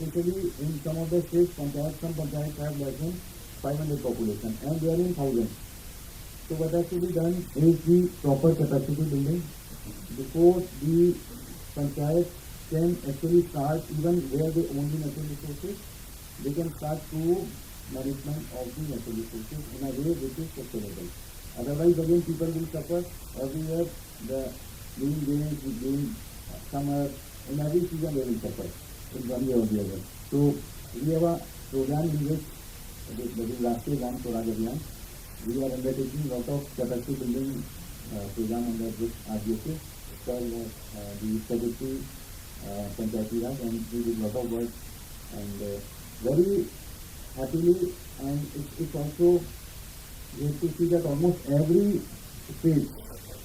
especially in some of the states, some panchayats have less than 500 population and they are in thousands. So what has to be done is the proper capacity building before the panchayat can actually start, even where they own the natural resources, they can start to management of the natural resources in a way which is sustainable. Otherwise, again, people will suffer every year. The during rains, during summer, in every season they will suffer in one way or the other. So we have a program in which, that is Rashtriya Gram Swaraj Abhiyan. We are undertaking a lot of capacity building program under this RGSA. called the Custodianship Panchayats, and we did a lot of work, and very happily, and it's also, you have to see that almost every state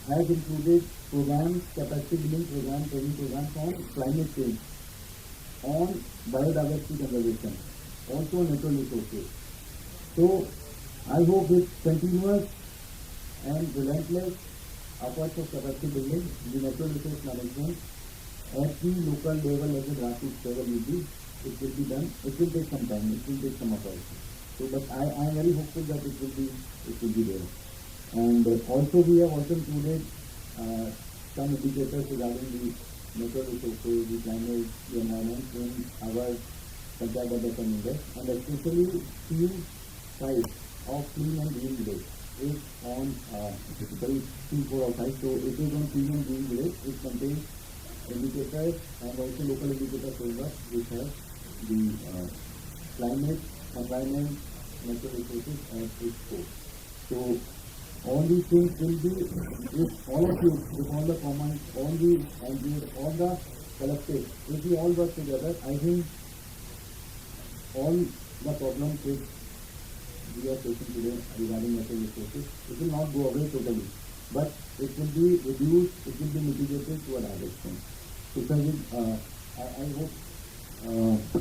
has included programs, capacity building programs, training programs on climate change, on biodiversity conservation, also on natural resources. So I hope with continuous and relentless efforts of capacity building, the natural resource management at the local level, at the grassroots level, it will be done. It will take some time. It will take some effort. So, but I am very hopeful that it will be there. And also we have also included some indicators regarding the natural resources, the climate, the environment in our Panchayat Development Index, and especially theme 5 of clean and green village is on typically 3, 4 or 5. So it is on clean and green village. It contains indicators and also local indicator framework which has the climate, environment, natural resources as its core. So all these things will be, if all of you, with all the comments, all the NGOs, all the collectives, if we all work together, I think all the problems which we are facing today regarding natural resources, it will not go away totally, but it will be reduced, it will be mitigated to a large extent. So I hope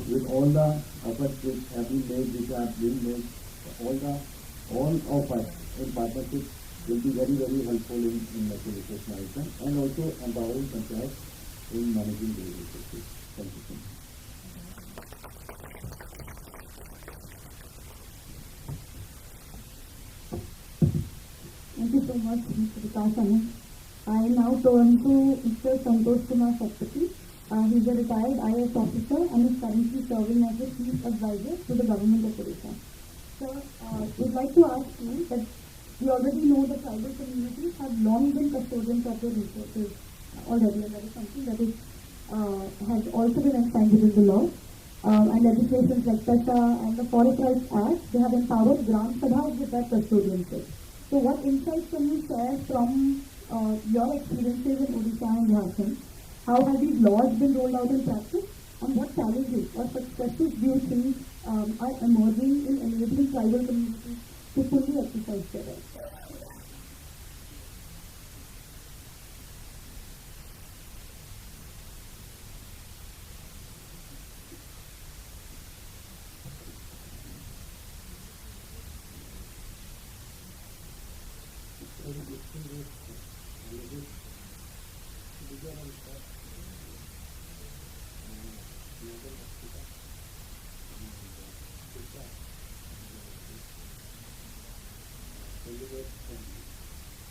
with all the efforts which have been made, which are being made, all of us in partnership will be very, very helpful in natural resource management and also empowering panchayats in managing the resources. Thank you so much. Thank you so much, Mr. Vikas. I now turn to Mr. Santosh Kumar Satpathy. He is a retired IAS officer and is currently serving as the Chief Advisor to the Government of Odisha. Sir, we'd like to ask you that we already know that tribal communities have long been custodians of their resources already, and that is something that is, has also been enshrined in the law. And legislations like PESA and the Forest Rights Act, they have empowered GramPanchayats with that custodianship. So what insights can you share from your experiences in Odisha and Jharkhand? How have these laws been rolled out in practice? And what challenges or successes do you think are emerging in enabling tribal communities to fully exercise their rights?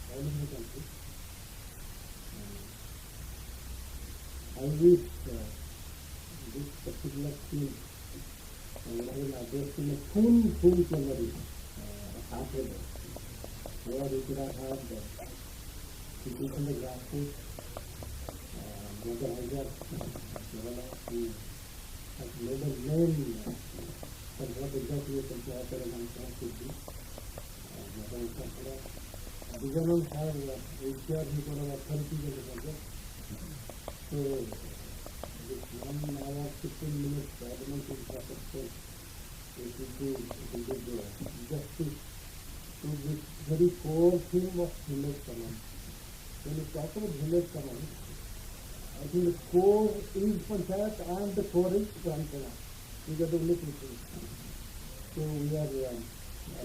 All in the country. I wish this particular field will address in a full summary after that. Where we could have had the situation the grassroots, organizers, developers who have made a name for what exactly a panchayat and panchayat should be. We don't have HR who have authority to the subject. So, this 1 hour, 15 minutes, government is successful. It will be justice to this very core theme of village command. When you talk about village command, I think the core is panchayat and the core is GramPanchayat. These are the only two things. So we are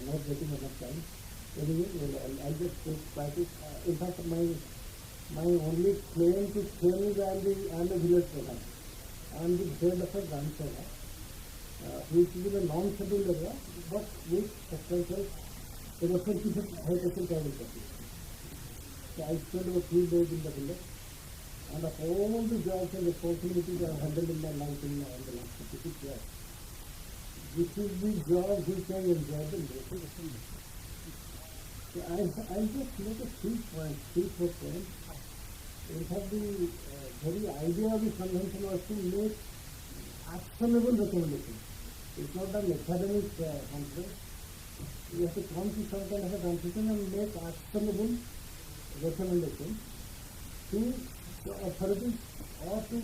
not getting enough time. Anyway, I'll just try to, in fact, my only claim to fame is I'm the village program. I'm the head of a GramPanchayat. which is in a non-scheduled area, but with substantial representation high pressure travel traffic. So I spent about 3 days in the village, and of all the jobs and responsibilities I have handled in my life in the last 56 years, this is the job which I enjoy the most. So I just make a 3 4 points. In fact, the very idea of the convention was to make actionable recommendations. It's not an academic conference. You have to come to some kind of a conclusion and make actionable recommendations to the authorities or to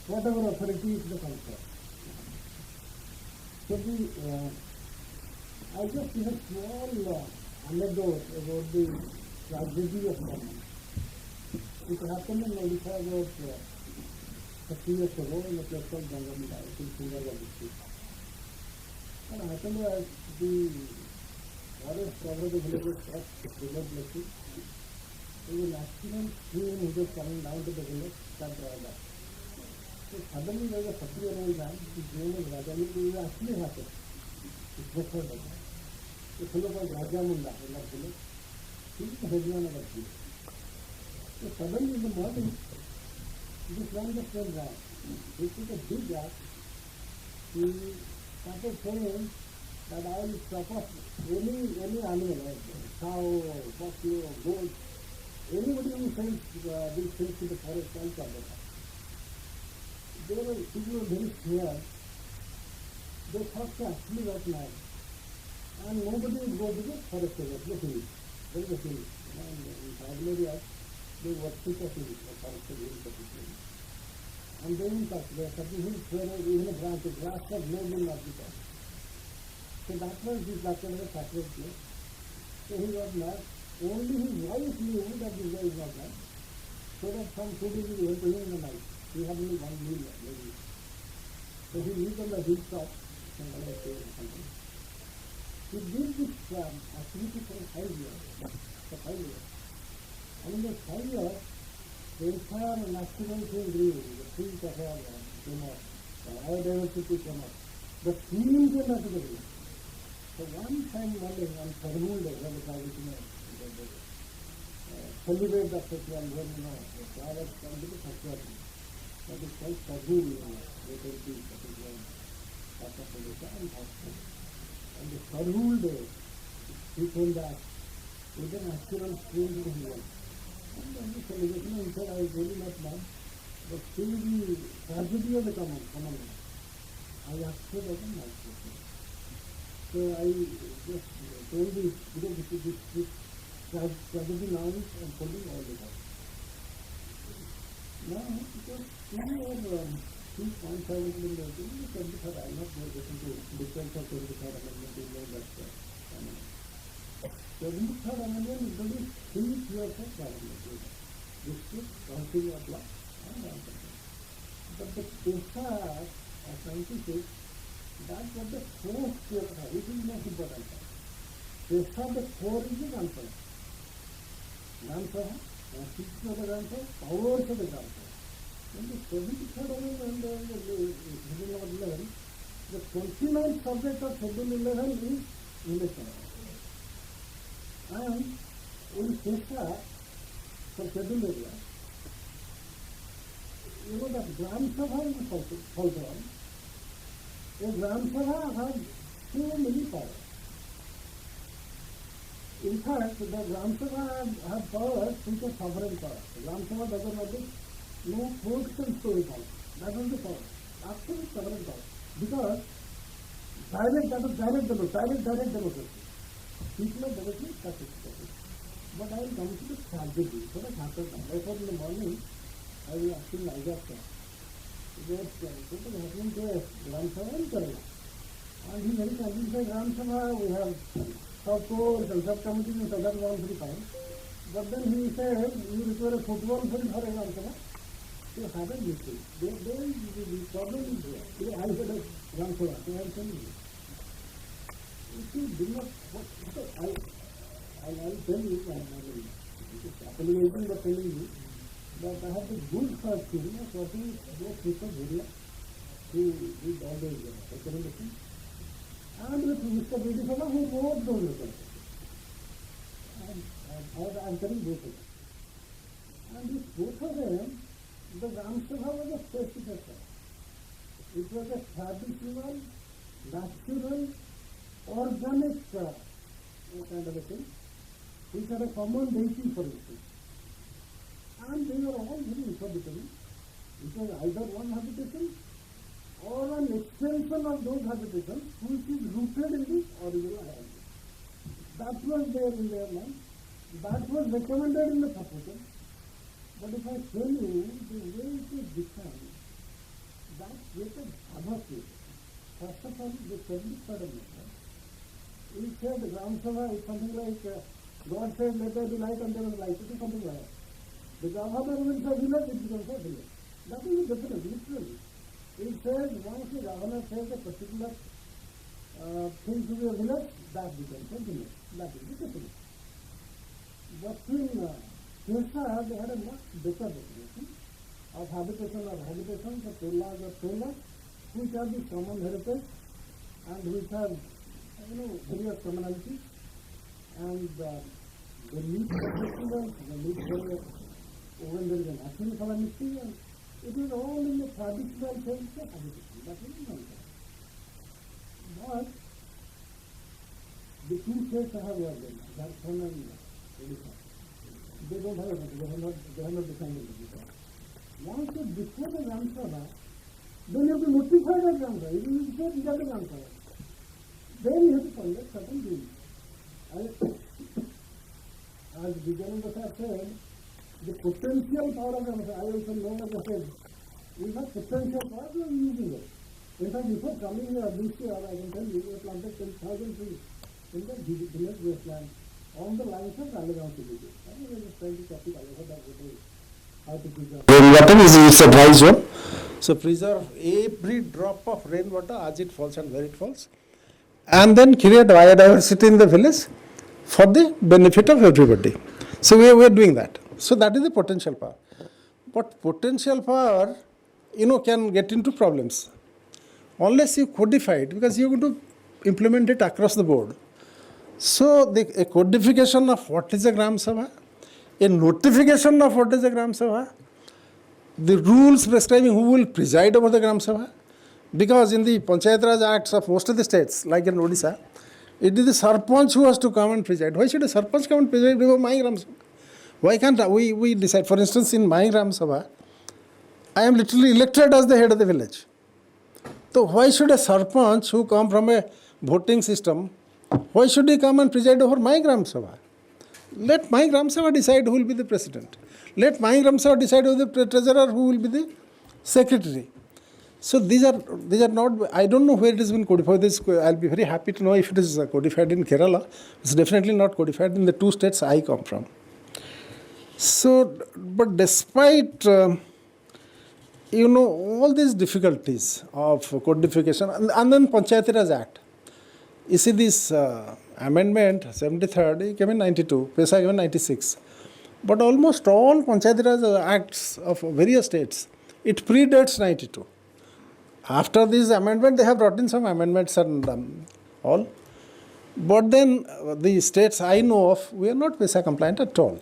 whatever authority is the concern. So I just have a small anecdote about the tragedy of common. It happened in Odisha about 30 years ago in a place called Gangamila, in Sundargarh district. What happened was the forest covered the village was crossed river Blessing. There was an accident, stream who was coming down to the village, got dried up. So suddenly there was a 30-year-old man, his name was Rajani, who actually happened. It was for them. A fellow called Rajamunda in that village. He was the headman of that village. So suddenly in the morning, this man just went down. He took a big axe. He started saying that I will chop off any animal, like cow, buffalo, goat, anybody who sends these things to the forest, I will chop them off. There were people who were very scared. They thought to actually that man. And nobody would go to the forest area, the hills. There is a hill. And in tribal areas, they worship a hill, the forest area particularly. And they will touch. There are certain hills where even a branch of grass or blade will not be touched. So that was his doctor was a sacred place. So he was mad. Only his wife knew that this guy is not mad. So that some food is given to him in the night. He had only one meal maybe. So he lived on the hilltop, something. He did this activity for 5 years. And in those 5 years, the entire national thing grew. The trees came up, the biodiversity came up. The feeling came out of the village. So one time morning on Sarhul Day, when the tradition celebrate the festival, when the flowers come to the festival. That is called Sarhul, that is the festival of Odisha and Bhakti. On the Sarhul Day, he came back with an actual stream to the hill. And then the celebration, he said, I was really not mad, but still the tragedy of the common man. I acted as a nice person. So I just told this, this tragedy now is unfolding all the time. Now, because we are 2 points I was in the 23rd, I am not going to get into difference of 23rd amendment, you know that. 23rd amendment introduced 3 tiers of government. District, council of law, and non-council. But the PESA of 96, that was the 4th tier of law, which is most important. PESA, the core is the GramPanchayat. GramPanchayat, constitution of the GramPanchayat, powers of the GramPanchayat. In the 73rd amendment and the Schedule of 11, the 29th subject of Schedule 11 is election. And in PESA, for Schedule area, you know that Gram Sabha is also on. A Gram Sabha has so many powers. In fact, the Gram Sabha have powers which are sovereign powers. The Gram Sabha doesn't have this, no court can store power. That is the power. Absolute sovereign power. Because direct democracy. People are directly participating. But I will come to the tragedy. So that happened now. Therefore, in the morning, I will actually hijack that. What is happening to Gram Sabha in Kerala. And he very kindly said, Gram Sabha, we have sub-courts and sub-committees and so that is all very fine. But then he said, you require a football field for a Gram Sabha. So haven't these things. The problem is there. I said a Gram Sabha, so I am telling you. If you do not, I'll tell you, it is apologetic but telling you, that I have the good fortune of working with both people area who did all those recommendations, and with Mr. Brady Sabha who wrote those recommendations. And I was answering both of them. And with both of them, the Gram Sabha was a specific. It was a traditional, natural, organic kind of a thing, which had a common basis for it. And they were all very inhabitable. It was either one habitation or an extension of those habitations which is rooted in the original hierarchy. That was there in their mind. That was recommended in the proposal. But if I tell you the way it is defined, that created havoc. First of all, the 73rd Amendment. He said the Gram Sabha is something like God said, let there be light, and there was light. It is something like that. The government says village, it becomes a village. That is the difference, literally. It says once the governor says a particular thing to be a village, that becomes a village. That is the difference. But in Kesa, they had a much better definition of habitation or habitations, of tollas, which are the common heritage and which have, various commonalities. And the need for festivals, the need for when there is a national calamity, and it is all in the traditional sense of habitation. That is not that. But the two states I have worked in, Jharkhand and Odisha, they don't have it. They have not defined it before. Once you declare the Gram Sabha, then you have to notify the Gram Sabha. You will say these are the Gram Sabha. Then you have to conduct certain rules. As Vijayananda said, the potential power of Gram Sabha, I also know as I said, we have potential power, we are using it. In fact, before coming here this year, I can tell you, we have planted 10,000 trees in the village wasteland on the lines of Ralegaon CBD. I was just trying to copy how to preserve. Rainwater is its a dry zone. So preserve every drop of rainwater as it falls and where it falls. And then create biodiversity in the village for the benefit of everybody. So we are doing that. So that is the potential power. But potential power, can get into problems. Unless you codify it, because you are going to implement it across the board. So a codification of what is a Gram Sabha, a notification of what is a Gram Sabha, the rules prescribing who will preside over the Gram Sabha, because in the Panchayat Raj Acts of most of the states, like in Odisha, it is the Sarpanch who has to come and preside. Why should a Sarpanch come and preside over my Gram Sabha? Why can't we decide? For instance, in my Gram Sabha, I am literally elected as the head of the village. So why should a Sarpanch who come from a voting system, why should he come and preside over my Gram Sabha? Let my Gram Sabha decide who will be the president. Let my Gram Sabha decide who the treasurer, who will be the secretary. So these are not, I don't know where it has been codified. I'll be very happy to know if it is codified in Kerala. It's definitely not codified in the two states I come from. So, but despite, all these difficulties of codification, and then Panchayat Raj Act. You see this amendment, 73rd, came in 92, PESA came in 96. But almost all Panchayat Raj Acts of various states, it predates 92. After this amendment, they have brought in some amendments and all. But then the states I know of, we are not PESA compliant at all.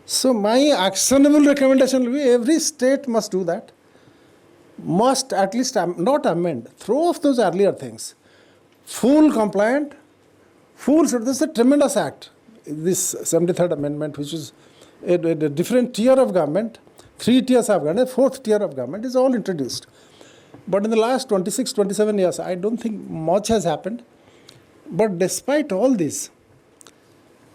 So my actionable recommendation will be every state must do that. Must at least not amend, throw off those earlier things. Full compliant, this is a tremendous act. This 73rd Amendment, which is a different tier of government, 3 tiers of government, a 4th tier of government is all introduced. But in the last 26, 27 years, I don't think much has happened. But despite all this,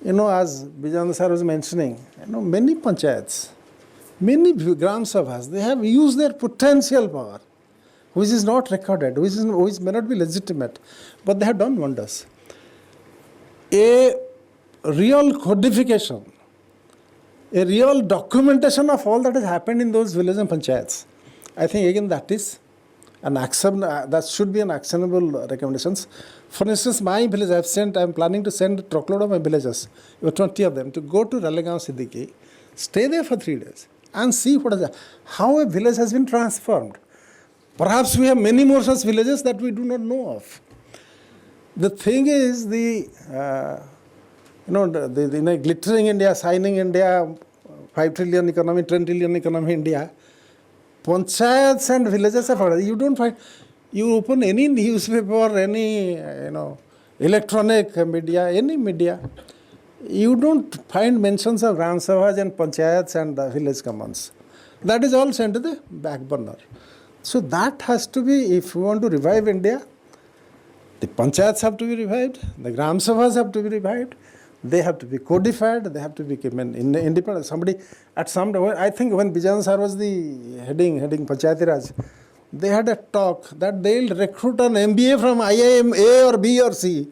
as Vijayananda sir was mentioning, many panchayats, many Gram Sabhas, they have used their potential power, which is not recorded, which may not be legitimate, but they have done wonders. A real codification, a real documentation of all that has happened in those villages and panchayats, I think again that is that should be an actionable recommendations. For instance, my village, I'm planning to send a truckload of my villagers, about 20 of them, to go to Ralegaon Siddiqui, stay there for 3 days, and see how a village has been transformed. Perhaps we have many more such villages that we do not know of. The thing is, the glittering India, shining India, 5 trillion economy, 10 trillion economy India, panchayats and villages are forgotten. You don't find, you open any newspaper, any electronic media, any media, you don't find mentions of Gram Sabhas and panchayats and village communes. That is all sent to the back burner. So that has to be, if we want to revive India, the panchayats have to be revived, the Gram Sabhas have to be revived, they have to be codified, they have to be independent. Somebody, at some, I think when Bijan sir was the heading Panchayati Raj, they had a talk that they'll recruit an MBA from IIM A or B or C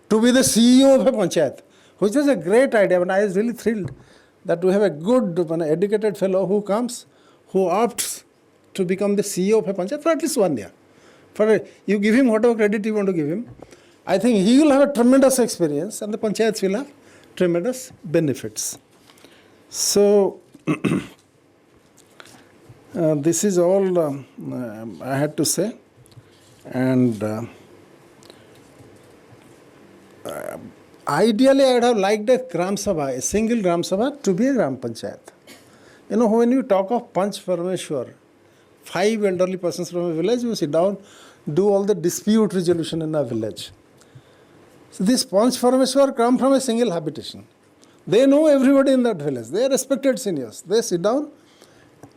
to be the CEO of a panchayat, which was a great idea. And I was really thrilled that we have a good, educated fellow who comes, who opts to become the CEO of a panchayat for at least 1 year. You give him whatever credit you want to give him. I think he will have a tremendous experience and the panchayats will have tremendous benefits. So, this is all I had to say. And ideally, I would have liked a Gram Sabha, a single Gram Sabha, to be a Gram Panchayat. When you talk of Panch Parameshwar, 5 elderly persons from a village, you sit down, do all the dispute resolution in a village. So this Panch Parameshwar come from a single habitation. They know everybody in that village. They are respected seniors. They sit down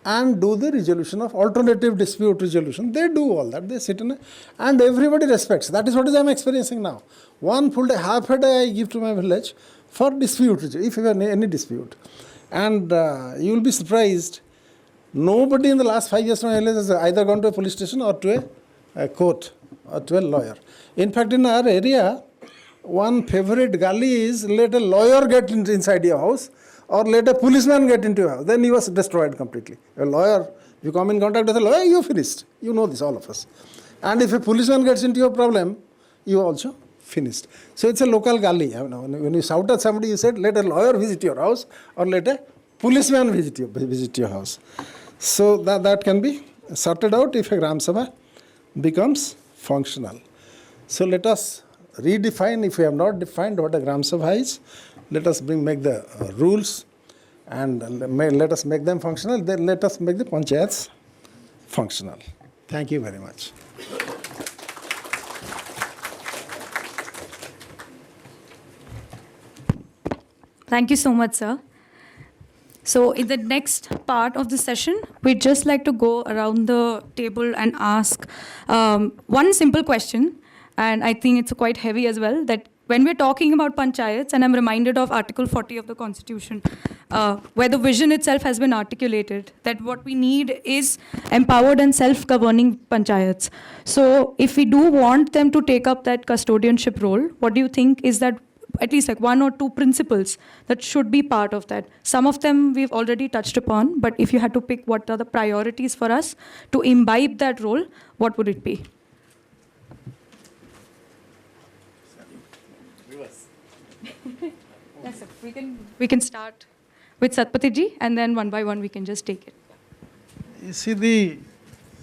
and do the resolution of alternative dispute resolution. They do all that. They sit in and everybody respects. That is what I am experiencing now. 1 full day, half a day I give to my village for dispute, if you have any dispute. And you will be surprised, nobody in the last 5 years from my village has either gone to a police station or to a court or to a lawyer. In fact, in our area, one favorite gully is let a lawyer get inside your house or let a policeman get into your house. Then he was destroyed completely. A lawyer, you come in contact with a lawyer, you're finished. You know this, all of us. And if a policeman gets into your problem, you also finished. So it's a local gully. When you shout at somebody, you said, let a lawyer visit your house or let a policeman visit your house. So that can be sorted out if a Gram Sabha becomes functional. So let us redefine, if we have not defined what a Gram Sabha is, let us make the rules and let us make them functional, then let us make the panchayats functional. Thank you very much. Thank you so much, sir. So in the next part of the session, we'd just like to go around the table and ask one simple question, and I think it's quite heavy as well, that when we're talking about panchayats, and I'm reminded of Article 40 of the Constitution, where the vision itself has been articulated, that what we need is empowered and self-governing panchayats. So if we do want them to take up that custodianship role, what do you think is that at least like 1 or 2 principles that should be part of that? Some of them we've already touched upon, but if you had to pick what are the priorities for us to imbibe that role, what would it be? Yes, sir. We can start with Satpathy ji, and then one by one we can just take it. You see, the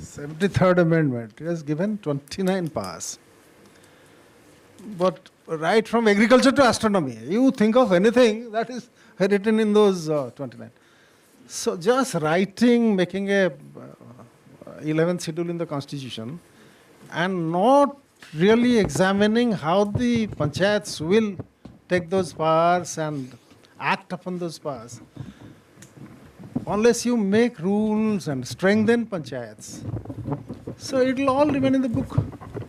73rd Amendment has given 29 powers. But right from agriculture to astronomy, you think of anything that is written in those 29. So just writing, making a 11th schedule in the Constitution and not really examining how the panchayats will take those powers and act upon those powers, unless you make rules and strengthen panchayats. So it will all remain in the book.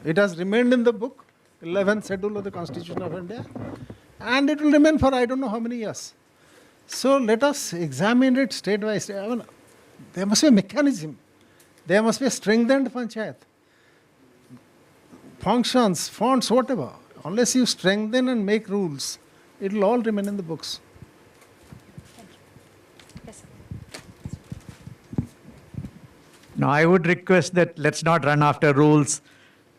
It has remained in the book, 11th schedule of the Constitution of India, and it will remain for I don't know how many years. So let us examine it state by state. There must be a mechanism. There must be a strengthened panchayat. Functions, fonts, whatever. Unless you strengthen and make rules, it will all remain in the books. Yes, sir. Now, I would request that let's not run after rules,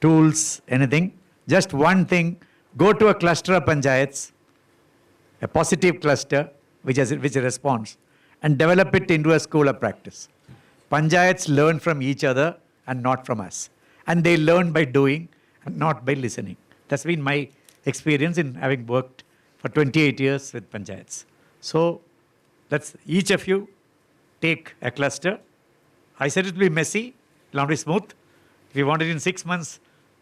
tools, anything. Just one thing, go to a cluster of panchayats, a positive cluster which responds, and develop it into a school of practice. Panchayats learn from each other and not from us. And they learn by doing and not by listening. That's been my experience in having worked for 28 years with panchayats. So let's each of you take a cluster. I said it will be messy, it will not be smooth. If you want it in 6 months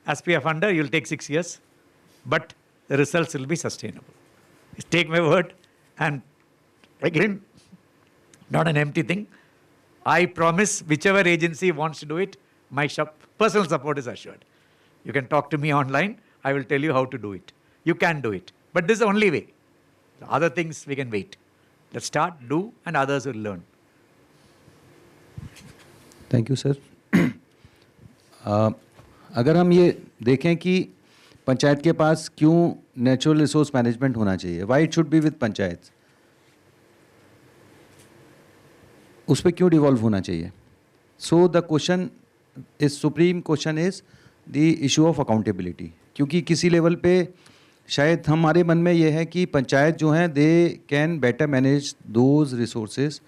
as PF under, you'll take 6 years. But the results will be sustainable. Take my word, and again, not an empty thing. I promise whichever agency wants to do it, my personal support is assured. You can talk to me online. I will tell you how to do it. You can do it. But this is the only way. The other things we can wait. Let's start, do, and others will learn. Thank you sir. अगर हम ये देखें कि पंचायत के पास क्यों natural resource management होना चाहिए, why it should be with panchayat, उस पर क्यों डिवॉल्व होना चाहिए. So the question is supreme question is the issue of accountability. क्योंकि किसी लेवल पे शायद हमारे मन में ये है कि पंचायत जो हैं they can better manage those resources,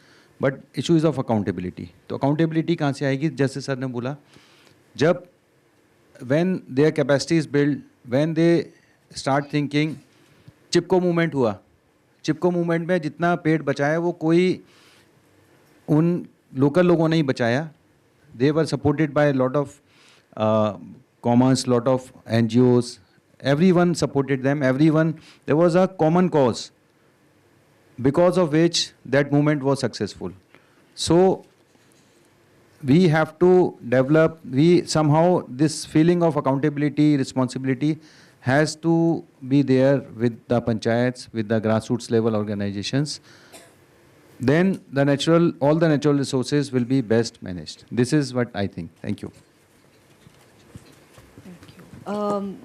but issue is of accountability. तो अकाउंटेबिलिटी कहाँ से आएगी? जैसे सर ने बोला, जब when their capacity is built, when they start thinking, Chipko movement हुआ, चिपको मूवमेंट में जितना पेड़ बचाया वो कोई उन लोकल लोगों ने ही बचाया. They were supported by a lot of commerce, lot of NGOs. Everyone supported them. Everyone, there was a common cause because of which that movement was successful. So we have to develop, somehow this feeling of accountability, responsibility has to be there with the panchayats, with the grassroots level organizations. Then all the natural resources will be best managed. This is what I think. Thank you. Thank you.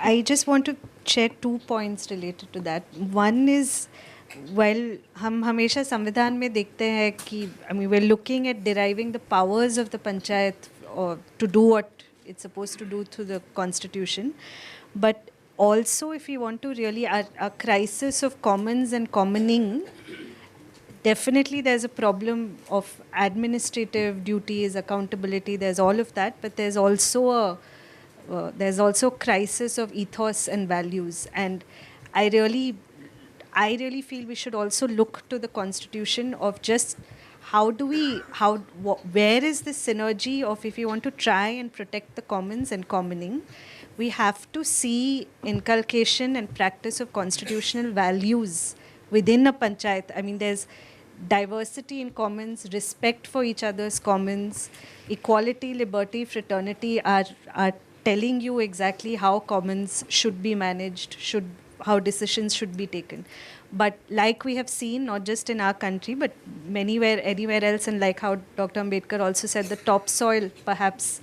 I just want to share 2 points related to that. One is, while हम हमेशा संविधान में देखते हैं कि we're looking at deriving the powers of the panchayat or to do what it's supposed to do through the constitution, but also if we want to really a crisis of commons and commoning, definitely there's a problem of administrative duties, accountability, there's all of that, but there's also a crisis of ethos and values. And I really feel we should also look to the constitution of just where is this synergy of, if you want to try and protect the commons and commoning, we have to see inculcation and practice of constitutional values within a panchayat. There's diversity in commons, respect for each other's commons, equality, liberty, fraternity are telling you exactly how commons should be managed, how decisions should be taken. But like we have seen, not just in our country, but anywhere else, and like how Dr. Ambedkar also said, the topsoil perhaps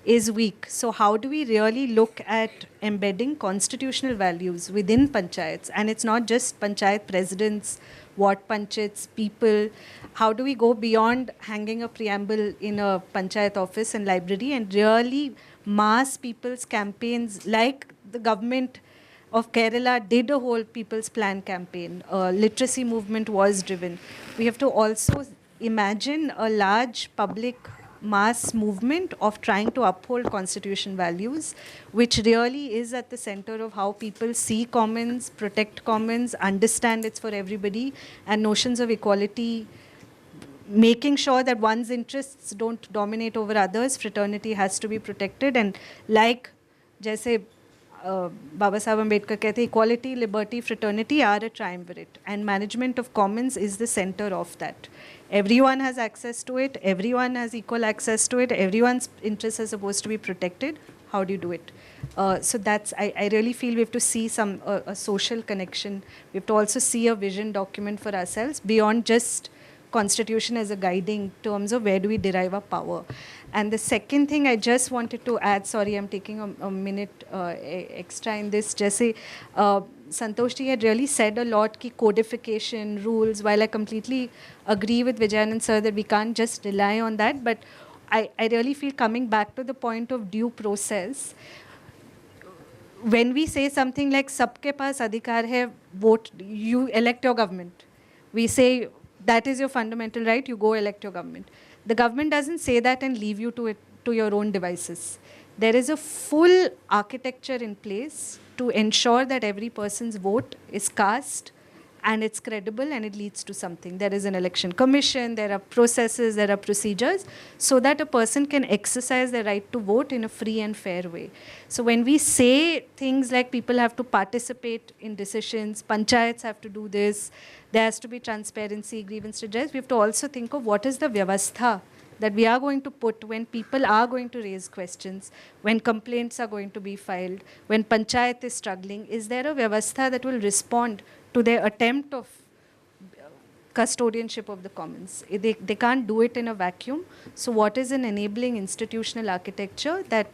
is weak. So how do we really look at embedding constitutional values within panchayats? And it's not just panchayat presidents, ward panchayats, people. How do we go beyond hanging a preamble in a panchayat office and library and really mass people's campaigns, like the government of Kerala did a whole people's plan campaign. Literacy movement was driven. We have to also imagine a large public mass movement of trying to uphold constitution values, which really is at the center of how people see commons, protect commons, understand it's for everybody, and notions of equality, making sure that one's interests don't dominate over others. Fraternity has to be protected, and like jaise Baba Saheb Ambedkar कहते, equality, liberty, fraternity are a triumvirate, and management of commons is the center of that. Everyone has access to it, everyone has equal access to it, everyone's interests are supposed to be protected. How do you do it? So that's, I really feel we have to see a social connection. We have to also see a vision document for ourselves beyond just constitution as a guiding terms of where do we derive our power. And the second thing I just wanted to add, sorry, I'm taking a minute extra in this. Jaise Santosh ji had really said a lot ki codification, rules, while I completely agree with Vijayanand sir that we can't just rely on that, but I really feel coming back to the point of due process, when we say something like sabke paas adhikar hai vote, you elect your government, we say that is your fundamental right, you go elect your government. The government doesn't say that and leave you to it to your own devices. There is a full architecture in place to ensure that every person's vote is cast and it's credible and it leads to something. There is an election commission, there are processes, there are procedures, so that a person can exercise their right to vote in a free and fair way. So when we say things like people have to participate in decisions, panchayats have to do this, there has to be transparency, grievance redress, we have to also think of what is the vyavastha that we are going to put when people are going to raise questions, when complaints are going to be filed, when panchayat is struggling. Is there a vyavastha that will respond to their attempt of custodianship of the commons? They can't do it in a vacuum. So what is an enabling institutional architecture that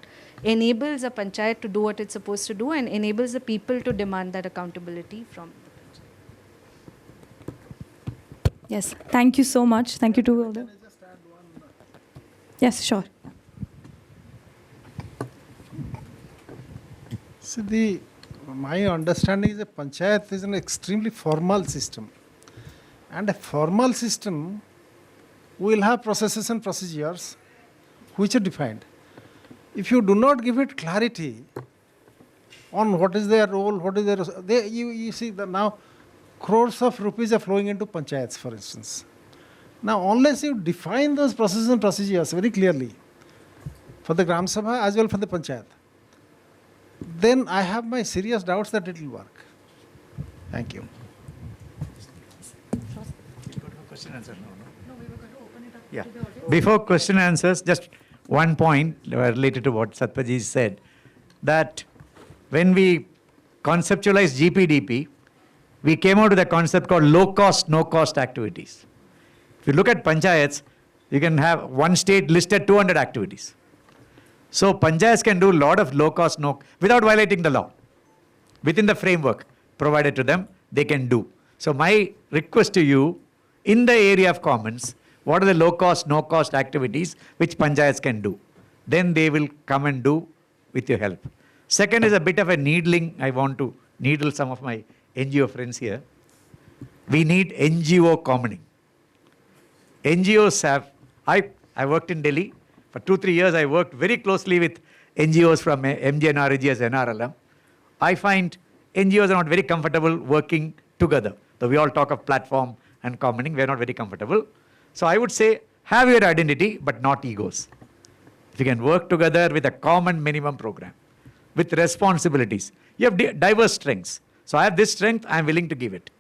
enables a panchayat to do what it's supposed to do and enables the people to demand that accountability from the panchayat? Yes, thank you so much. Thank you to all the... Yes, sure. See, my understanding is that panchayat is an extremely formal system. And a formal system will have processes and procedures which are defined. If you do not give it clarity on what is their role, what is their... you see that now crores of rupees are flowing into panchayats, for instance. Now, unless you define those processes and procedures very clearly for the Gram Sabha as well for the panchayat, then I have my serious doubts that it will work. Thank you. Yeah. Before question and answers, just one point related to what Satpaji said, that when we conceptualized GPDP, we came out with a concept called low cost, no cost activities. If you look at panchayats, you can have one state listed 200 activities. So panchayats can do a lot of low cost, without violating the law. Within the framework provided to them, they can do. So my request to you, in the area of commons, what are the low cost, no cost activities which panchayats can do? Then they will come and do with your help. Second is a bit of a needling. I want to needle some of my NGO friends here. We need NGO commoning. NGOs have, I worked in Delhi. For 2-3 years, I worked very closely with NGOs from MGNRG as NRLM. I find NGOs are not very comfortable working together. So we all talk of platform and commoning. We are not very comfortable. So I would say, have your identity, but not egos. If you can work together with a common minimum program, with responsibilities. You have diverse strengths. So I have this strength, I am willing to give it.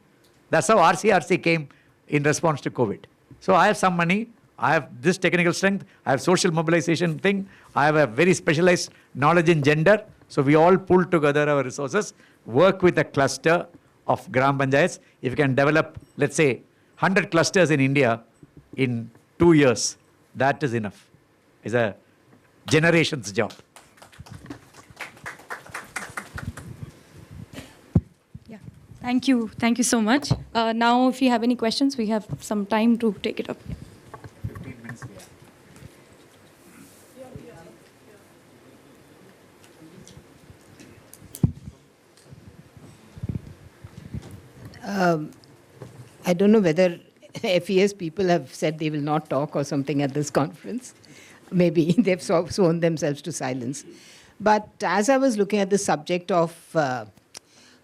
That's how RCRC came in response to COVID. So I have some money, I have this technical strength, I have social mobilization thing, I have a very specialized knowledge in gender. So we all pull together our resources, work with a cluster of GramPanchayats. If you can develop, let's say, 100 clusters in India in 2 years, that is enough. It's a generation's job. Yeah, thank you. Thank you so much. Now, if you have any questions, we have some time to take it up. 15 minutes. I don't know whether FES people have said they will not talk or something at this conference. Maybe they've sworn themselves to silence. But as I was looking at the subject of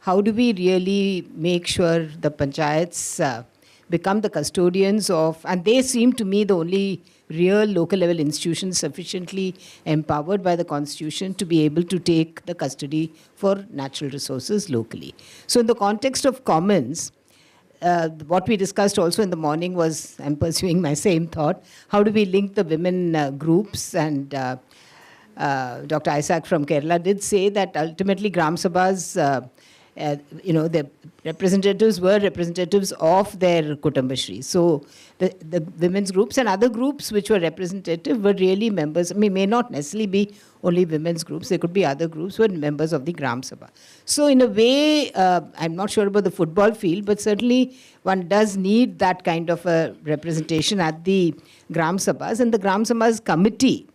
how do we really make sure the panchayats become the custodians of, and they seem to me the only real local level institutions sufficiently empowered by the constitution to be able to take the custody for natural resources locally. So in the context of commons, what we discussed also in the morning was, I'm pursuing my same thought, how do we link the women groups? And Dr. Isaac from Kerala did say that ultimately Gram Sabhas, the representatives were representatives of their Kutumbashri. So the women's groups and other groups which were representative were really members, may not necessarily be only women's groups, there could be other groups who were members of the Gram Sabha. So in a way, I'm not sure about the football field, but certainly one does need that kind of a representation at the Gram Sabhas, and the Gram Sabhas committee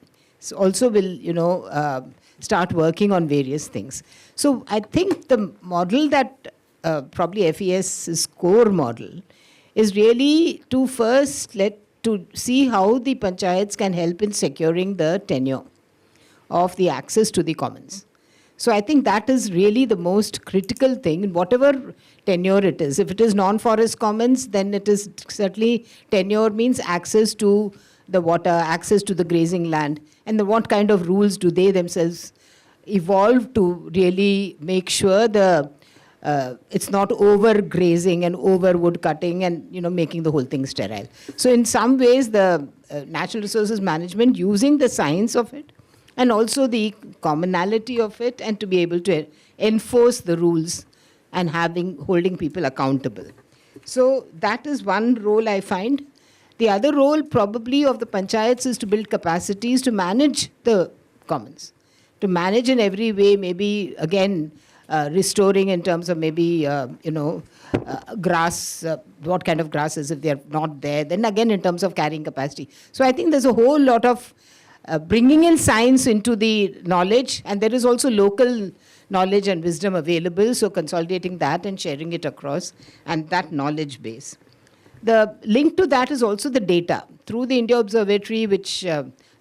also will, start working on various things. So I think the model that probably FES's core model is really to first let to see how the panchayats can help in securing the tenure of the access to the commons. So I think that is really the most critical thing, in whatever tenure it is. If it is non-forest commons, then it is certainly tenure means access to the water, access to the grazing land, and then what kind of rules do they themselves evolve to really make sure it's not overgrazing and over wood cutting and making the whole thing sterile. So in some ways, the natural resources management using the science of it and also the commonality of it, and to be able to enforce the rules and holding people accountable. So that is one role I find. The other role probably of the panchayats is to build capacities to manage the commons, to manage in every way, maybe again restoring in terms of maybe grass, what kind of grasses if they are not there, then again in terms of carrying capacity. So I think there's a whole lot of bringing in science into the knowledge, and there is also local knowledge and wisdom available, so consolidating that and sharing it across, and that knowledge base. The link to that is also the data. Through the India Observatory, which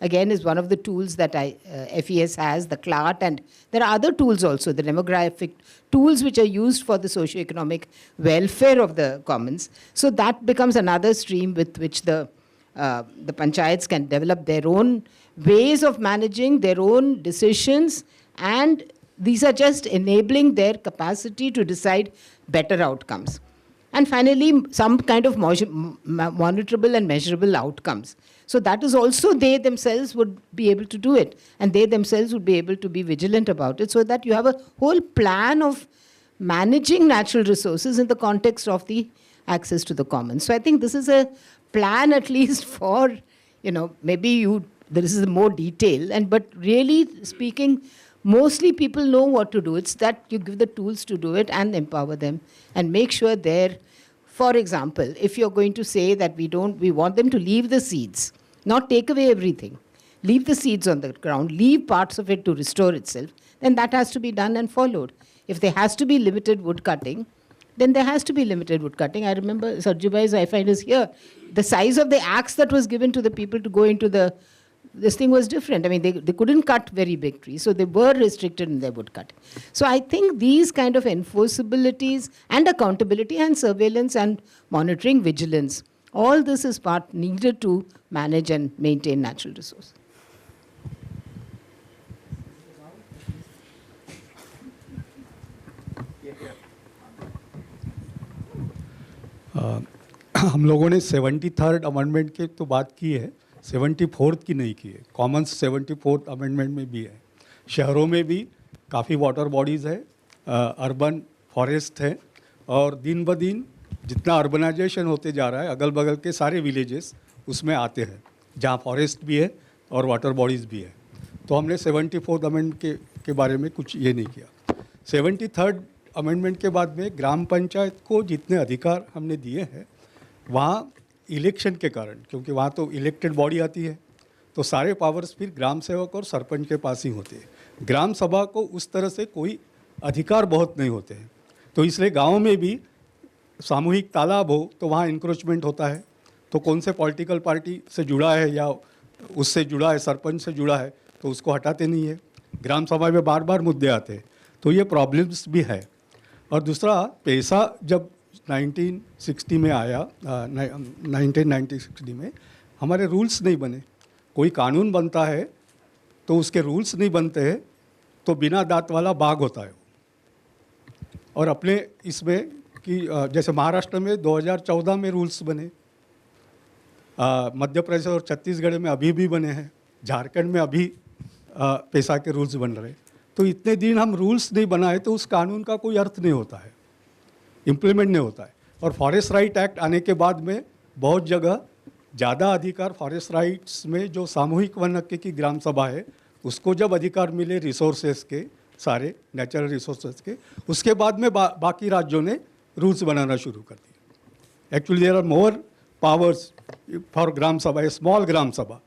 again is one of the tools that FES has, the CLART, and there are other tools also, the demographic tools which are used for the socio-economic welfare of the commons. So that becomes another stream with which the panchayats can develop their own ways of managing, their own decisions, and these are just enabling their capacity to decide better outcomes. And finally, some kind of monitorable and measurable outcomes. So that is also they themselves would be able to do it, and they themselves would be able to be vigilant about it, so that you have a whole plan of managing natural resources in the context of the access to the commons. So I think this is a plan at least for, maybe this is more detail, but really speaking, mostly people know what to do. It's that you give the tools to do it and empower them and make sure they're, for example, if you're going to say that we want them to leave the seeds, not take away everything, leave the seeds on the ground, leave parts of it to restore itself, then that has to be done and followed. If there has to be limited wood cutting, then there has to be limited wood cutting. I remember Sarjubhai's, I find, is here. The size of the axe that was given to the people to go into this thing was different. I mean, they couldn't cut very big trees, so they were restricted in their wood cutting. So I think these kind of enforceabilities and accountability and surveillance and monitoring vigilance, all this is part needed to manage and maintain natural resources. हम लोगों ने 73rd amendment की तो बात की है, 74th की नहीं की है. कॉमन्स 74th अमेंडमेंट में भी है. शहरों में भी काफ़ी वाटर बॉडीज़ है, अर्बन फॉरेस्ट है, और दिन ब दिन जितना अर्बनाइजेशन होते जा रहा है, अगल बगल के सारे विलेजेस उसमें आते हैं जहाँ फॉरेस्ट भी है और वाटर बॉडीज़ भी है. तो हमने 74th अमेंडमेंट के बारे में कुछ ये नहीं किया. 73rd अमेंडमेंट के बाद में ग्राम पंचायत को जितने अधिकार हमने दिए हैं, वहाँ इलेक्शन के कारण, क्योंकि वहाँ तो इलेक्टेड बॉडी आती है, तो सारे पावर्स फिर ग्राम सेवक और सरपंच के पास ही होते हैं. ग्राम सभा को उस तरह से कोई अधिकार बहुत नहीं होते हैं. तो इसलिए गाँव में भी सामूहिक तालाब हो तो वहाँ इंक्रोचमेंट होता है, तो कौन से पॉलिटिकल पार्टी से जुड़ा है या उससे जुड़ा है, सरपंच से जुड़ा है, तो उसको हटाते नहीं है. ग्राम सभा में बार बार मुद्दे आते हैं, तो ये प्रॉब्लम्स भी है. और दूसरा, पैसा जब 1960 में आया, 1960 में हमारे रूल्स नहीं बने. कोई कानून बनता है तो उसके रूल्स नहीं बनते हैं, तो बिना दांत वाला बाघ होता है. और अपने इसमें कि जैसे महाराष्ट्र में 2014 में रूल्स बने, मध्य प्रदेश और छत्तीसगढ़ में अभी भी बने हैं, झारखंड में अभी पैसा के रूल्स बन रहे. तो इतने दिन हम रूल्स नहीं बनाए तो उस कानून का कोई अर्थ नहीं होता है, इम्प्लीमेंट नहीं होता है. और फॉरेस्ट राइट एक्ट आने के बाद में बहुत जगह ज़्यादा अधिकार फॉरेस्ट राइट्स में जो सामूहिक वन हक्क की ग्राम सभा है उसको जब अधिकार मिले रिसोर्सेज के, सारे नेचुरल रिसोर्सेज के, उसके बाद में बाकी राज्यों ने रूल्स बनाना शुरू कर दिए. Actually there are more powers for gram sabha. A small gram sabha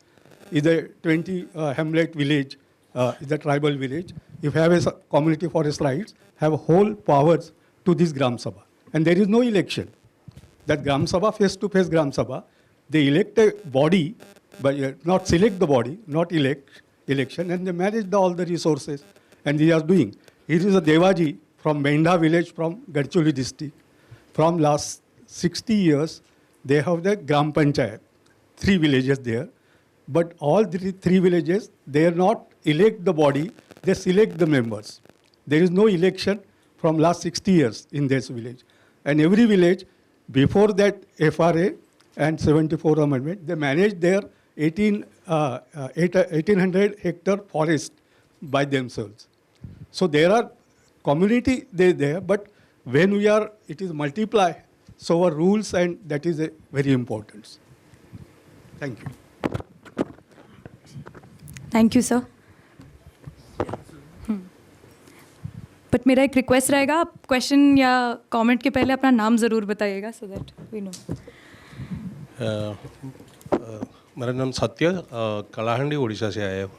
is a 20 hamlet village, is a tribal village. If you have a community forest rights, have whole powers to this Gram Sabha. And there is no election. That Gram Sabha, face-to-face Gram Sabha, they elect a body, but not select the body, not election, and they manage all the resources. And they are doing. It is a Devaji from Mendha village from Gadcholi district. From last 60 years, they have the GramPanchayat, 3 villages there. But all the 3 villages, they are not elect the body, they select the members. There is no election from last 60 years in this village. And every village, before that FRA and 74 amendment, they manage their 1800 hectare forest by themselves. So there are community there, but when it is multiply, so our rules, and that is very important. Thank you. Thank you sir. But मेरा एक request रहेगा, आप question या comment के पहले अपना नाम ज़रूर बताइएगा सो दैट वी नो. मेरा नाम सत्य, कलाहंडी उड़ीसा से आया हूँ.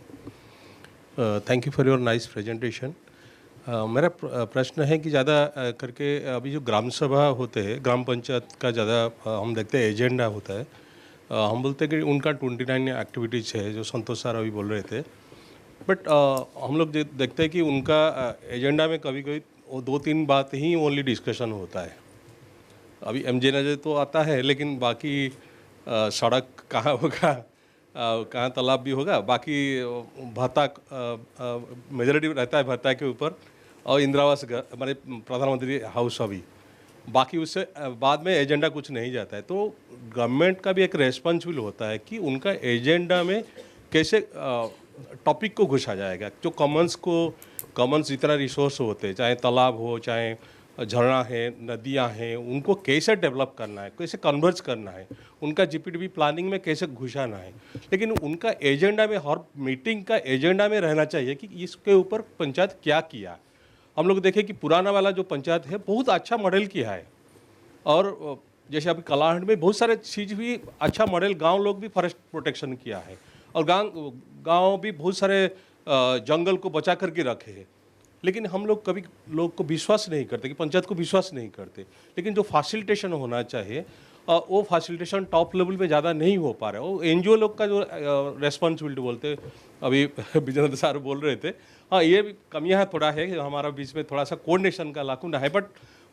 Thank you for your nice presentation. मेरा प्रश्न है कि ज़्यादा करके अभी जो ग्राम सभा होते हैं, ग्राम पंचायत का ज़्यादा हम देखते हैं एजेंडा होता है. हम बोलते हैं कि उनका 29 एक्टिविटीज़ है जो संतोष सर अभी बोल रहे थे. बट हम लोग देखते हैं कि उनका एजेंडा में कभी कभी 2-3 बात ही ओनली डिस्कशन होता है. अभी MJ तो आता है, लेकिन बाकी सड़क कहाँ होगा, कहाँ तालाब भी होगा, बाकी भत्ता मेजॉरिटी रहता है भत्ता के ऊपर, और इंदिरावास हमारे प्रधानमंत्री हाउस अभी, बाकी उससे बाद में एजेंडा कुछ नहीं जाता है. तो गवर्नमेंट का भी एक रेस्पॉन्सिबल होता है कि उनका एजेंडा में कैसे टॉपिक को घुसा जाएगा. जो कॉमन्स जितना रिसोर्स होते हैं, चाहे तालाब हो, चाहे झरना है, नदियां हैं, उनको कैसे डेवलप करना है, कैसे कन्वर्ज करना है, उनका GPDP प्लानिंग में कैसे घुसाना है. लेकिन उनका एजेंडा में, हर मीटिंग का एजेंडा में रहना चाहिए कि इसके ऊपर पंचायत क्या किया. हम लोग देखें कि पुराना वाला जो पंचायत है बहुत अच्छा मॉडल किया है, और जैसे अभी कलाहंड में बहुत सारे चीज़ भी अच्छा मॉडल, गांव लोग भी फॉरेस्ट प्रोटेक्शन किया है, और गांव भी बहुत सारे जंगल को बचा करके रखे हैं. लेकिन हम लोग कभी लोग को विश्वास नहीं करते, कि पंचायत को विश्वास नहीं करते. लेकिन जो फैसिलिटेशन होना चाहिए वो फैसिलिटेशन टॉप लेवल पे ज़्यादा नहीं हो पा रहा है. वो NGO लोग का जो रेस्पॉन्सिबिलिटी बोलते, अभी विजेंद्र सर बोल रहे थे, हाँ ये भी कमियाँ थोड़ा है, हमारा बीच में थोड़ा सा कोऑर्डिनेशन का लाकुना है. बट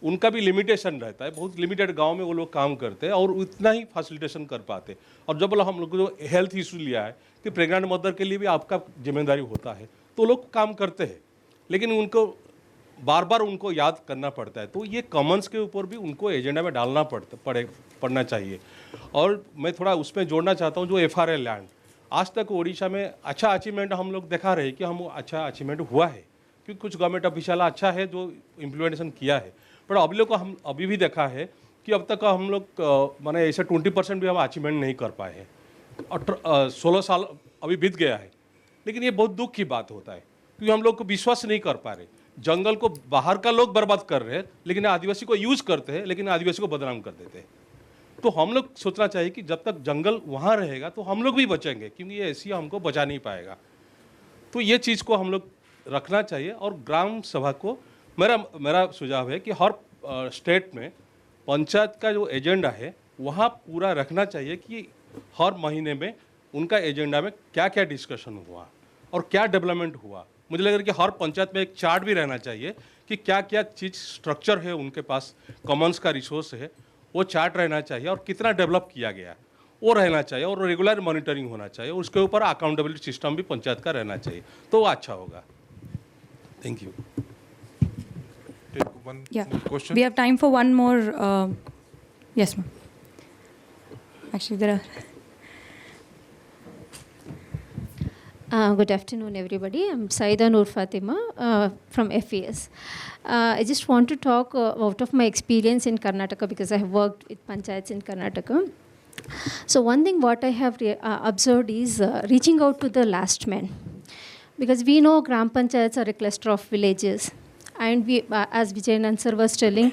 उनका भी लिमिटेशन रहता है, बहुत लिमिटेड गांव में वो लोग काम करते हैं और उतना ही फैसिलिटेशन कर पाते. और जब हम लोग जो हेल्थ इशू लिया है कि प्रेग्नेंट मदर के लिए भी आपका जिम्मेदारी होता है, तो लोग काम करते हैं, लेकिन उनको बार बार उनको याद करना पड़ता है. तो ये कॉमन्स के ऊपर भी उनको एजेंडा में डालना पड़ना चाहिए. और मैं थोड़ा उसमें जोड़ना चाहता हूँ, जो FRA लैंड, आज तक उड़ीसा में अच्छा अचीवमेंट हम लोग दिखा रहे हैं कि हम अच्छा अचीवमेंट हुआ है, क्योंकि कुछ गवर्नमेंट ऑफिशियल अच्छा है जो इम्प्लीमेंटेशन किया है. पर अभी लोग को हम अभी भी देखा है कि अब तक हम लोग माने ऐसे 20% भी हम अचीवमेंट नहीं कर पाए हैं. 16 साल अभी बीत गया है, लेकिन ये बहुत दुख की बात होता है, क्योंकि हम लोग को विश्वास नहीं कर पा रहे. जंगल को बाहर का लोग बर्बाद कर रहे हैं, लेकिन आदिवासी को यूज़ करते हैं, लेकिन आदिवासी को बदनाम कर देते हैं. तो हम लोग सोचना चाहिए कि जब तक जंगल वहाँ रहेगा तो हम लोग भी बचेंगे, क्योंकि ये ऐसी हमको बचा नहीं पाएगा. तो ये चीज़ को हम लोग रखना चाहिए. और ग्राम सभा को मेरा सुझाव है कि हर स्टेट में पंचायत का जो एजेंडा है वहाँ पूरा रखना चाहिए कि हर महीने में उनका एजेंडा में क्या क्या डिस्कशन हुआ और क्या डेवलपमेंट हुआ. मुझे लग रहा है कि हर पंचायत में एक चार्ट भी रहना चाहिए कि क्या क्या चीज़ स्ट्रक्चर है उनके पास, कॉमन्स का रिसोर्स है, वो चार्ट रहना चाहिए, और कितना डेवलप किया गया वो रहना चाहिए, और रेगुलर मॉनिटरिंग होना चाहिए. उसके ऊपर अकाउंटेबिलिटी सिस्टम भी पंचायत का रहना चाहिए, तो वो अच्छा होगा. Thank you. We have time for one more. Yes, ma'am. Actually, there are. Good afternoon, everybody. I'm Saida Noor Fatima from FES. I just want to talk out of my experience in Karnataka, because I have worked with panchayats in Karnataka. So one thing what I have observed is reaching out to the last man, because we know GramPanchayats are a cluster of villages. And we, as Vijayanand sir was telling,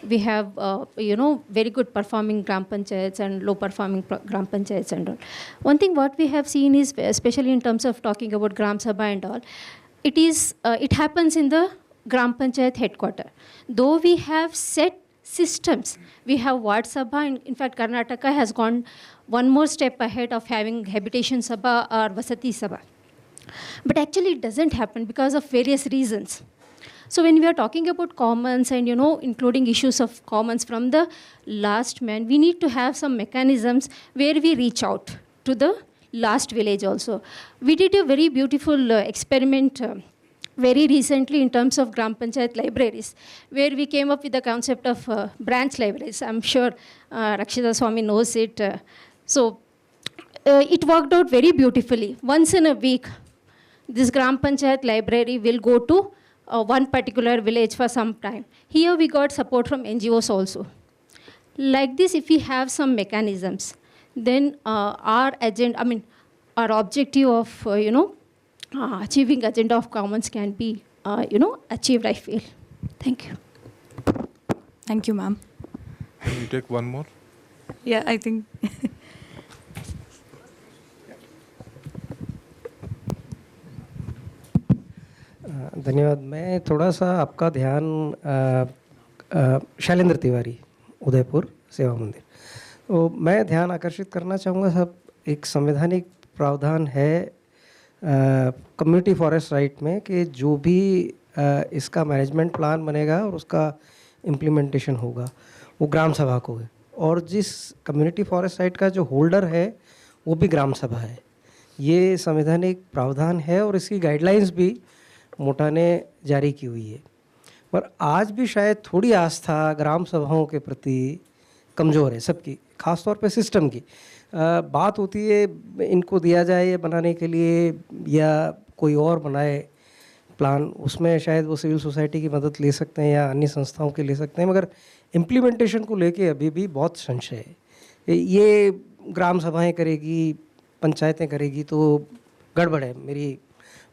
we have, very good performing GramPanchayats and low performing GramPanchayats and all. One thing what we have seen is, especially in terms of talking about Gram Sabha and all, it happens in the GramPanchayat headquarter. Though we have set systems. We have Ward Sabha, and in fact, Karnataka has gone one more step ahead of having Habitation Sabha or Vasati Sabha. But actually, it doesn't happen because of various reasons. So when we are talking about commons and, including issues of commons from the last man, we need to have some mechanisms where we reach out to the last village also. We did a very beautiful experiment very recently in terms of GramPanchayat libraries, where we came up with the concept of branch libraries. I'm sure Rakshita Swami knows it. It worked out very beautifully. Once in a week, this GramPanchayat library will go to one particular village for some time. Here we got support from NGOs also. Like this, if we have some mechanisms, then our objective of, achieving agenda of commons can be, achieved, I feel. Thank you. Thank you, ma'am. Can you take one more? Yeah, I think. धन्यवाद. मैं थोड़ा सा आपका ध्यान शैलेंद्र तिवारी, उदयपुर सेवा मंदिर, तो मैं ध्यान आकर्षित करना चाहूँगा सब. एक संवैधानिक प्रावधान है कम्युनिटी फॉरेस्ट राइट में कि जो भी इसका मैनेजमेंट प्लान बनेगा और उसका इम्प्लीमेंटेशन होगा वो ग्राम सभा को है, और जिस कम्युनिटी फॉरेस्ट राइट का जो होल्डर है वो भी ग्राम सभा है. ये संवैधानिक प्रावधान है और इसकी गाइडलाइंस भी मोटा ने जारी की हुई है. पर आज भी शायद थोड़ी आस्था ग्राम सभाओं के प्रति कमज़ोर है सबकी, ख़ास तौर पे सिस्टम की. बात होती है इनको दिया जाए ये बनाने के लिए या कोई और बनाए प्लान, उसमें शायद वो सिविल सोसाइटी की मदद ले सकते हैं या अन्य संस्थाओं की ले सकते हैं, मगर इम्प्लीमेंटेशन को लेके अभी भी बहुत संशय है. ये ग्राम सभाएं करेगी, पंचायतें करेगी तो गड़बड़ है. मेरी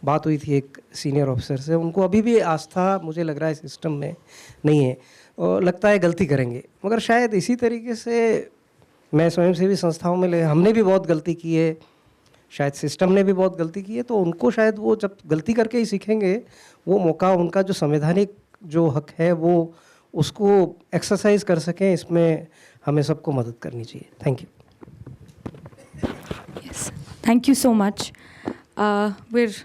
बात हुई थी एक सीनियर ऑफिसर से, उनको अभी भी आस्था मुझे लग रहा है सिस्टम में नहीं है, और लगता है गलती करेंगे. मगर शायद इसी तरीके से मैं स्वयंसेवी संस्थाओं में हमने भी बहुत गलती की है, शायद सिस्टम ने भी बहुत गलती की है, तो उनको शायद वो जब गलती करके ही सीखेंगे वो मौका, उनका जो संवैधानिक जो हक है वो उसको एक्सरसाइज कर सकें, इसमें हमें सबको मदद करनी चाहिए. Thank you. Yes, thank you so much. We're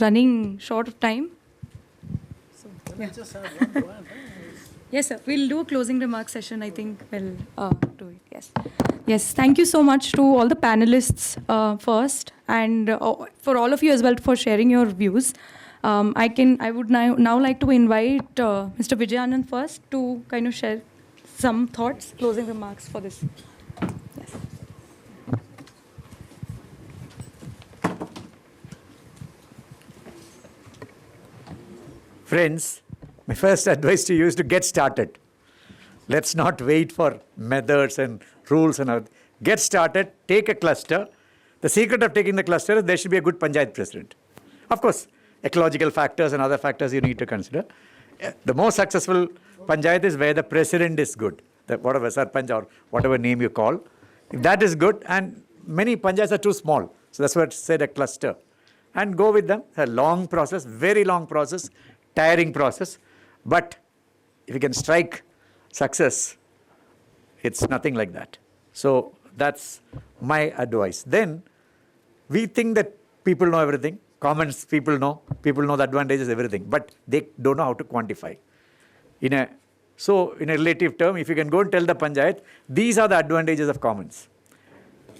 running short of time. So, yeah. Yes, sir. We'll do a closing remark session. I think we'll do it. Yes. Yes. Thank you so much to all the panelists first, and for all of you as well for sharing your views. I would now like to invite Mr. Vijayanand first to kind of share some thoughts, closing remarks for this. Yes. Friends, my first advice to you is to get started. Let's not wait for methods and rules and all. Get started, take a cluster. The secret of taking the cluster is there should be a good panchayat president. Of course, ecological factors and other factors you need to consider. The most successful panchayat is where the president is good. Whatever sarpanch or whatever name you call. If that is good, and many panchayats are too small. So that's why I said a cluster. And go with them. It's a long process, very long process, tiring process. But if you can strike success, it's nothing like that. So that's my advice. Then we think that people know everything. Commons people know the advantages, everything. But they don't know how to quantify. So in a relative term, if you can go and tell the panchayat, these are the advantages of commons.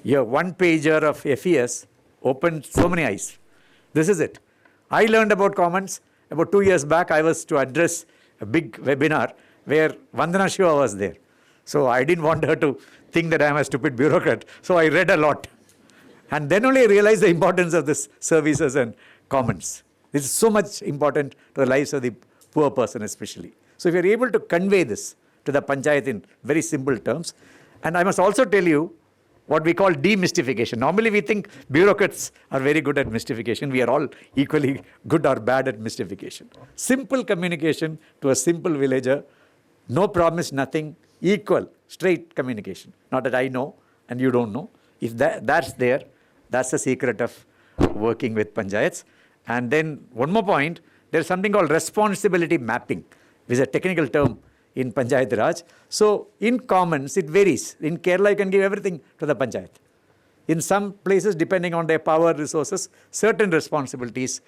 Your one pager of FES opened so many eyes. This is it. I learned about commons about 2 years back. I was to address a big webinar where Vandana Shiva was there. So I didn't want her to think that I am a stupid bureaucrat. So I read a lot. And then only I realized the importance of this services and commons. This is so much important to the lives of the poor person especially. So if you are able to convey this to the panchayat in very simple terms, and I must also tell you what we call demystification. Normally we think bureaucrats are very good at mystification. We are all equally good or bad at mystification. Simple communication to a simple villager, no promise, nothing, equal, straight communication. Not that I know and you don't know. If that's there, that's the secret of working with panchayats. And then one more point, there's something called responsibility mapping, which is a technical term in Panchayat Raj. So in commons, it varies. In Kerala, you can give everything to the Panchayat. In some places, depending on their power, resources, certain responsibilities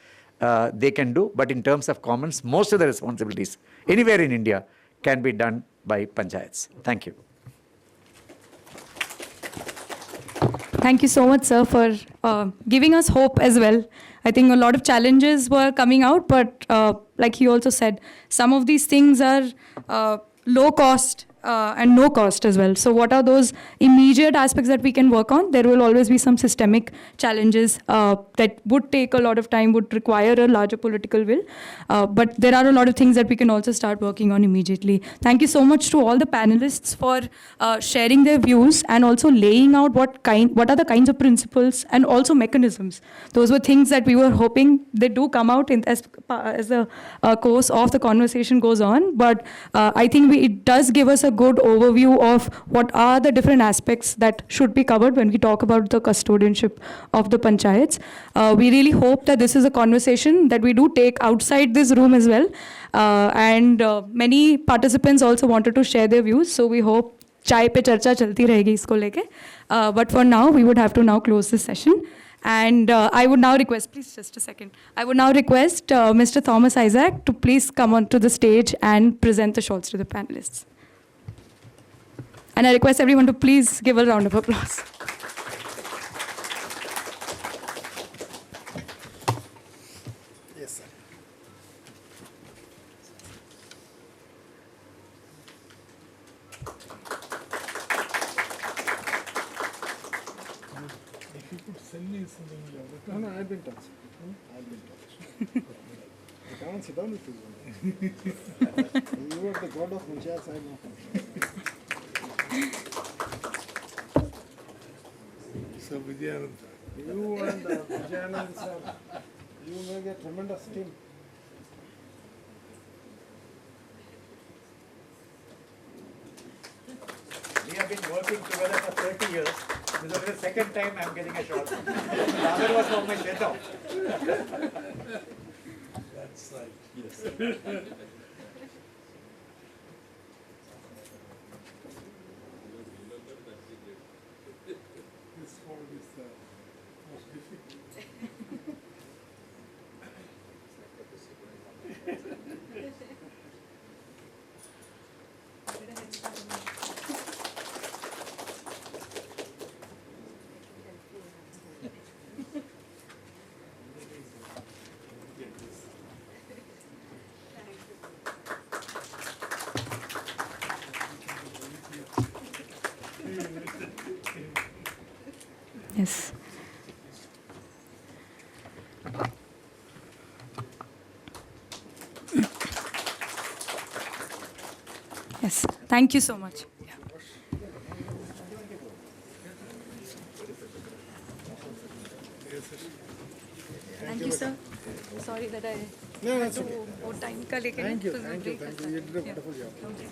they can do. But in terms of commons, most of the responsibilities anywhere in India can be done by Panchayats. Thank you. Thank you so much, sir, for giving us hope as well. I think a lot of challenges were coming out, but like he also said, some of these things are low cost and no cost as well. So what are those immediate aspects that we can work on? There will always be some systemic challenges that would take a lot of time, would require a larger political will. But there are a lot of things that we can also start working on immediately. Thank you so much to all the panelists for sharing their views and also laying out what are the kinds of principles and also mechanisms. Those were things that we were hoping they do come out as the course of the conversation goes on. But I think it does give us a good overview of what are the different aspects that should be covered when we talk about the custodianship of the panchayats. We really hope that this is a conversation that we do take outside this room as well. And many participants also wanted to share their views. So we hope chai pe charcha chalti rahegi isko leke. But for now, we would have to now close this session. And I would now request, please just a second. I would now request Mr. Thomas Isaac to please come onto the stage and present the shorts to the panelists. And I request everyone to please give a round of applause. Yes, sir. If you could send me something. No, I've been touched. I've been touched. I can't sit down with you. You are the god of panchayats, I know. So Vijayanand, you and Vijayanand sir, you may get tremendous team. We have been working together for 30 years. This is the second time I'm getting a shot. The other was for my set off. That's right, yes. This one is the most difficult. Yes. Yes. Thank you so much. Thank you, sir. Sorry that I No, had that's to okay. more time ka, lekin Thank you, फिर thank you, break thank you. You did a wonderful job. Okay.